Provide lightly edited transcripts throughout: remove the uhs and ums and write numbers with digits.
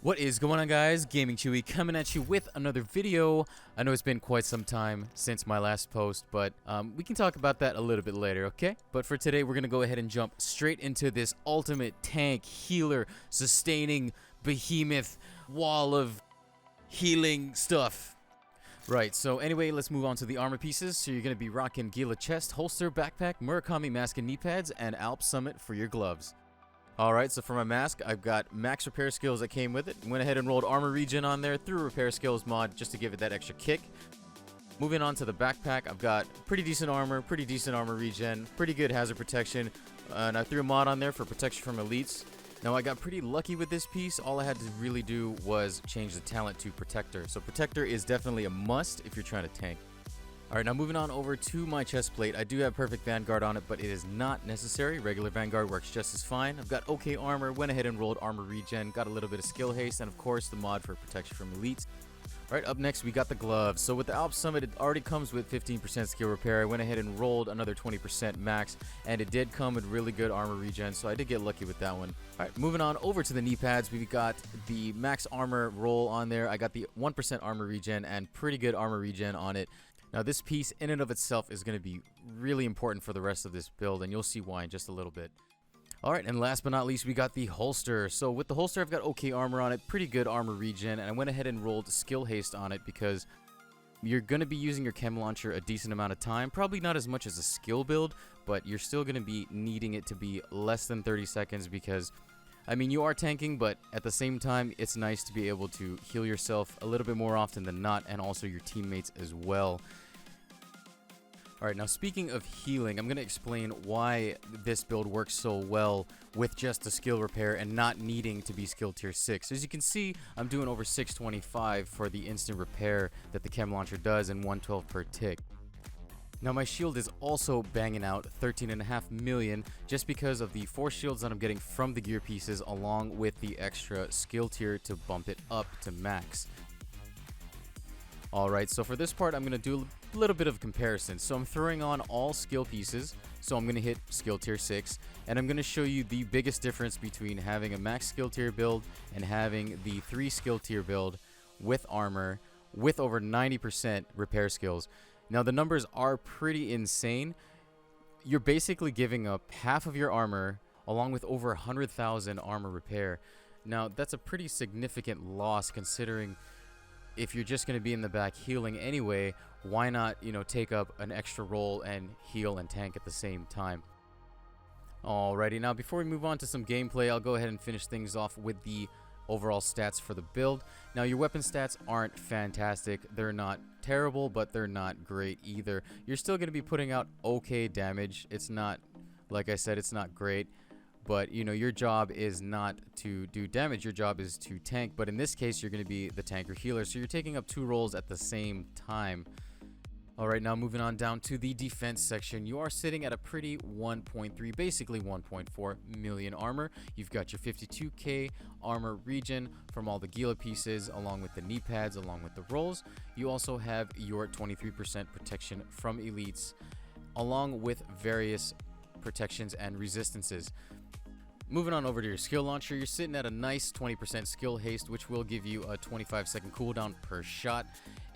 What is going on, guys? Gaming Chewy coming at you with another video. I know it's been quite some time since my last post, but we can talk about that a little bit later, okay? But for today, we're going to go ahead and jump straight into this ultimate tank, healer, sustaining, behemoth, wall of healing stuff. Right, so anyway, let's move on to the armor pieces. So you're going to be rocking Gila chest, holster, backpack, Murakami mask and knee pads, and Alp Summit for your gloves. Alright, so for my mask, I've got max repair skills that came with it. Went ahead and rolled armor regen on there through repair skills mod just to give it that extra kick. Moving on to the backpack, I've got pretty decent armor regen, pretty good hazard protection, and I threw a mod on there for protection from elites. Now I got pretty lucky with this piece. All I had to really do was change the talent to protector. So protector is definitely a must if you're trying to tank. Alright, now moving on over to my chest plate. I do have perfect Vanguard on it, but it is not necessary. Regular Vanguard works just as fine. I've got okay armor, went ahead and rolled armor regen, got a little bit of skill haste, and of course the mod for protection from elites. Alright, up next we got the gloves. So with the Alp Summit, it already comes with 15% skill repair. I went ahead and rolled another 20% max, and it did come with really good armor regen, so I did get lucky with that one. Alright, moving on over to the knee pads, we've got the max armor roll on there. I got the 1% armor regen and pretty good armor regen on it. Now this piece in and of itself is going to be really important for the rest of this build, and you'll see why in just a little bit. Alright, and last but not least, we got the holster. So with the holster, I've got okay armor on it, pretty good armor regen, and I went ahead and rolled skill haste on it because you're going to be using your chem launcher a decent amount of time. Probably not as much as a skill build, but you're still going to be needing it to be less than 30 seconds because, I mean, you are tanking, but at the same time, it's nice to be able to heal yourself a little bit more often than not, and also your teammates as well. Alright, now speaking of healing, I'm going to explain why this build works so well with just the skill repair and not needing to be skill tier 6. As you can see, I'm doing over 625 for the instant repair that the chem launcher does and 112 per tick. Now my shield is also banging out 13.5 million just because of the 4 shields that I'm getting from the gear pieces along with the extra skill tier to bump it up to max. Alright, so for this part I'm going to do a little bit of comparison. So I'm throwing on all skill pieces, so I'm going to hit skill tier 6, and I'm going to show you the biggest difference between having a max skill tier build and having the 3 skill tier build with armor with over 90% repair skills. Now the numbers are pretty insane. You're basically giving up half of your armor along with over 100,000 armor repair. Now that's a pretty significant loss considering if you're just going to be in the back healing anyway, why not, take up an extra role and heal and tank at the same time? Alrighty, now before we move on to some gameplay, I'll go ahead and finish things off with the overall stats for the build. Now your weapon stats aren't fantastic. They're not terrible, but they're not great either. You're still going to be putting out okay damage. It's not, like I said, it's not great. But, your job is not to do damage, your job is to tank. But in this case, you're going to be the tanker healer. So you're taking up 2 roles at the same time. Alright, now moving on down to the defense section. You are sitting at a pretty 1.3, basically 1.4 million armor. You've got your 52k armor regen from all the Gila pieces, along with the knee pads, along with the rolls. You also have your 23% protection from elites, along with various protections and resistances. Moving on over to your skill launcher, you're sitting at a nice 20% skill haste, which will give you a 25-second cooldown per shot,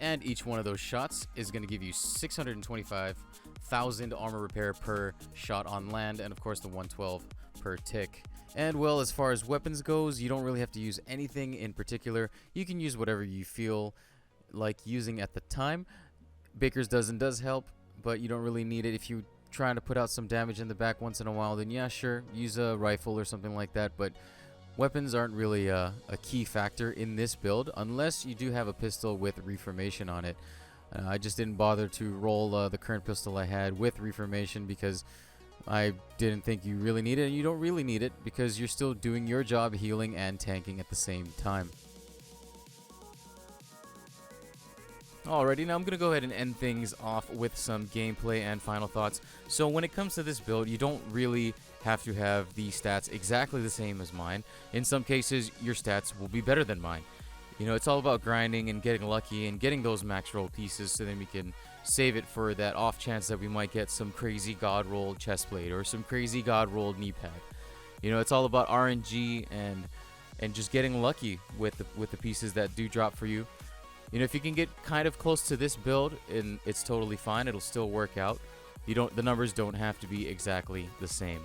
and each one of those shots is going to give you 625,000 armor repair per shot on land, and of course the 112 per tick. And well, as far as weapons goes, you don't really have to use anything in particular. You can use whatever you feel like using at the time. Baker's Dozen does help, but you don't really need it. If you trying to put out some damage in the back once in a while, then yeah, sure, use a rifle or something like that, but weapons aren't really a key factor in this build unless you do have a pistol with reformation on it. I just didn't bother to roll the current pistol I had with reformation because I didn't think you really need it, and you don't really need it because you're still doing your job healing and tanking at the same time. Alrighty, now I'm going to go ahead and end things off with some gameplay and final thoughts. So when it comes to this build, you don't really have to have the stats exactly the same as mine. In some cases, your stats will be better than mine. It's all about grinding and getting lucky and getting those max roll pieces so then we can save it for that off chance that we might get some crazy god rolled chest plate or some crazy god rolled knee pad. It's all about RNG and and just getting lucky with the pieces that do drop for you. You know, if you can get kind of close to this build, and it's totally fine. It'll still work out. The numbers don't have to be exactly the same.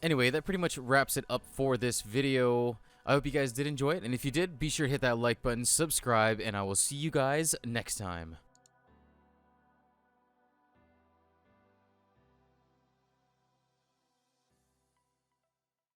Anyway, that pretty much wraps it up for this video. I hope you guys did enjoy it, and if you did, be sure to hit that like button, subscribe, and I will see you guys next time.